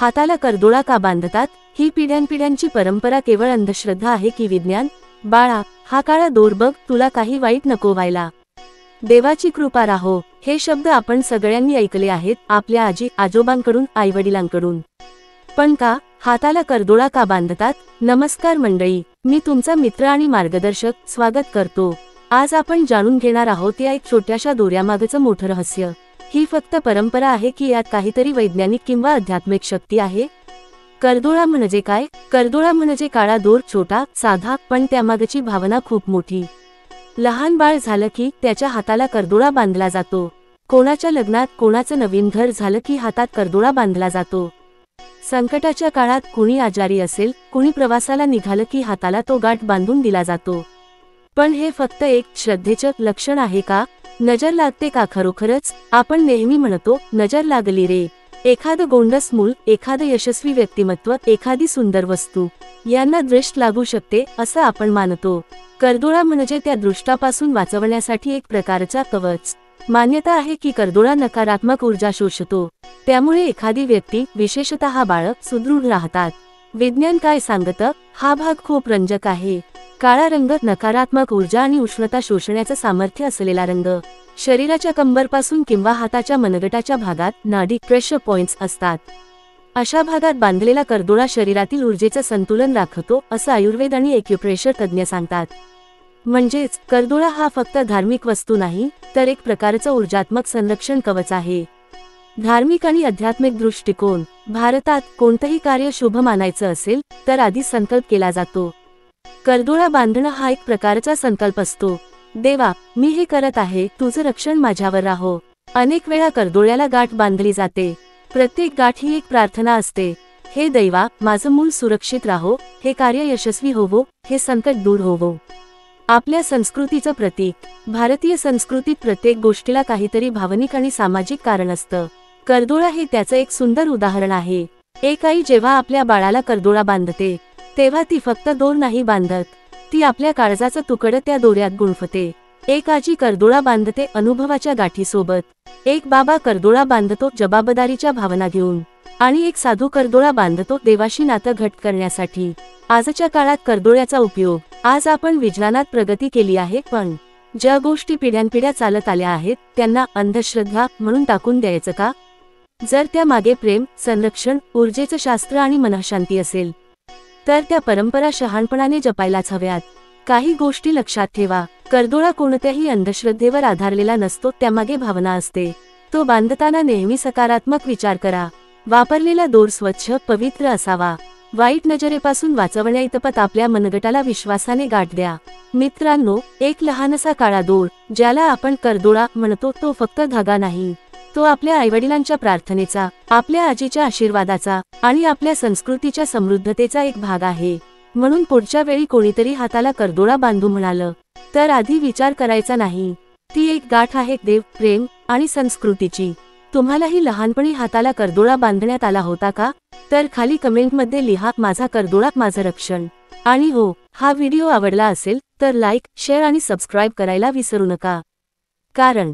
हाताला करदोळा का बांधतात? ही पिढ्यानपिढ्यांची परंपरा केवळ अंधश्रद्धा आहे की विज्ञान? बाळा, हा काळा दोर बघ, तुला काही वाईट नको व्हायला. देवाची कृपा राहो. हे शब्द आपण सगळ्यांनी ऐकले आहेत, आपल्या आजी आजोबांकडून, आईवडिलांकडून. पण का हाताला करदोळा का बांधतात? नमस्कार मंडळी, मी तुमचा मित्र आणि मार्गदर्शक स्वागत करतो. आज आपण जाणून घेणार आहोत या एक छोट्याशा दोऱ्यामागचं मोठं रहस्य. ही फक्त परंपरा आहे की यात काहीतरी वैज्ञानिक किंवा आध्यात्मिक शक्ती आहे? करदोळा म्हणजे काय? करदोळा म्हणजे काळा दोर, छोटा, साधा, पण त्यामागची भावना खूप मोठी. लहान बाळ झालं की त्याच्या हाताला करदोळा बांधला जातो. कोणाच्या लग्नात, कोणाचं नवीन घर झालं की हातात करदोळा बांधला जातो. संकटाच्या काळात कुणी आजारी असेल, कुणी प्रवासाला निघालं की हाताला तो गाठ बांधून दिला जातो. पण हे फक्त एक श्रद्धेचं लक्षण आहे का? नजर लागते का खरोखरच? आपण नेहमी म्हणतो, नजर लागली रे. एखादं गोंडस मूल, एखादं यशस्वी व्यक्तिमत्व, एखादी सुंदर वस्तू यांना दृष्ट लागू शकते असं आपण मानतो. करदोळा म्हणजे त्या दृष्टापासून वाचवण्यासाठी एक प्रकारचा कवच. मान्यता आहे की करदोळा नकारात्मक ऊर्जा शोषतो. त्यामुळे एखादी व्यक्ती, विशेषतः बाळक, सुदृढ राहतात. विज्ञान काय सांगतं? हा भाग खूप रंजक आहे. काळा रंग नकारात्मक ऊर्जा आणि उष्णता शोषण्याचं सामर्थ्य असलेला रंग. शरीराच्या कंबरपासून किंवा हाताच्या मनगटाच्या भागात नाडी प्रेशर पॉइंट्स असतात. अशा भागात बांधलेला करदोळा शरीरातील ऊर्जेचं संतुलन राखतो असं आयुर्वेद आणि एक्युप्रेशर तज्ज्ञ सांगतात. म्हणजेच करदोळा हा फक्त धार्मिक वस्तू नाही, तर एक प्रकारचं ऊर्जात्मक संरक्षण कवच आहे. धार्मिक आणि आध्यात्मिक दृष्टिकोन. भारतात कोणतंही कार्य शुभ मानायचं असेल तर आधी संकल्प केला जातो. करदोळा बांधणं हा एक प्रकारचा संकल्प असतो. देवा, मी हे करत आहे, तुझं रक्षण माझ्यावर राहो. अनेक वेळा करदोळ्याला गाठ बांधली जाते. प्रत्येक गाठ ही एक प्रार्थना असते. हे दैवा, माझं मूल सुरक्षित राहो, हे कार्य यशस्वी होवो, हे संकट दूर होवो. आपल्या संस्कृतीचं प्रतीक. भारतीय संस्कृतीत प्रत्येक गोष्टीला काहीतरी भावनिक आणि सामाजिक कारण असतं. करदोळा हे त्याचं एक सुंदर उदाहरण आहे. एक आई जेव्हा आपल्या बाळाला करदोळा बांधते, तेव्हा ती फक्त दोर नाही बांधत, ती आपल्या काळजाचं तुकडं त्या दोऱ्यात गुंफते. एक आजी करदोळा बांधते अनुभवाच्या गाठीसोबत. एक बाबा करदोळा बांधतो जबाबदारीच्या भावना घेऊन. आणि एक साधू करदोळा बांधतो देवाशी नातं घट्ट करण्यासाठी. आजच्या काळात करदोळ्याचा उपयोग. आज आपण विज्ञानात प्रगती केली आहे, पण ज्या गोष्टी पिढ्यानपिढ्या चालत आल्या आहेत त्यांना अंधश्रद्धा म्हणून टाकून द्यायचं का? जर त्या मागे प्रेम, संरक्षण, ऊर्जेचं शास्त्र आणि मनःशांती असेल तर त्या परंपरा शहाणपणाने जपायलाच हव्यात. काही गोष्टी लक्षात ठेवा. करदोळा कोणत्याही अंधश्रद्धेवर आधारलेला नसतो, त्यामागे भावना असते. तो बांधताना नेहमी सकारात्मक विचार करा. वापरलेला दोर स्वच्छ, पवित्र असावा. वाईट नजरेपासून वाचवण्याइतपत आपल्या मनगटाला विश्वासाने गाठ द्या. मित्रांनो, एक लहानसा काळा दोर, ज्याला आपण करदोळा म्हणतो, तो फक्त धागा नाही. तो आपल्या आईवडिलांच्या प्रार्थनेचा, आपल्या आजीच्या आशीर्वादाचा आणि आपल्या संस्कृतीच्या समृद्धतेचा एक भाग आहे. म्हणून पुढच्या वेळी कोणीतरी हाताला करदोळा बांधू म्हणालं तर आधी विचार करायचा नाही. ती एक गाठ आहे देव, प्रेम आणि संस्कृतीची. तुम्हालाही लहानपणी हाताला करदोळा बांधण्यात आला होता का? तर खाली कमेंटमध्ये लिहा, माझा करदोळा माझं रक्षण. आणि हो, हा व्हिडिओ आवडला असेल तर लाईक, शेअर आणि सबस्क्राईब करायला विसरू नका. कारण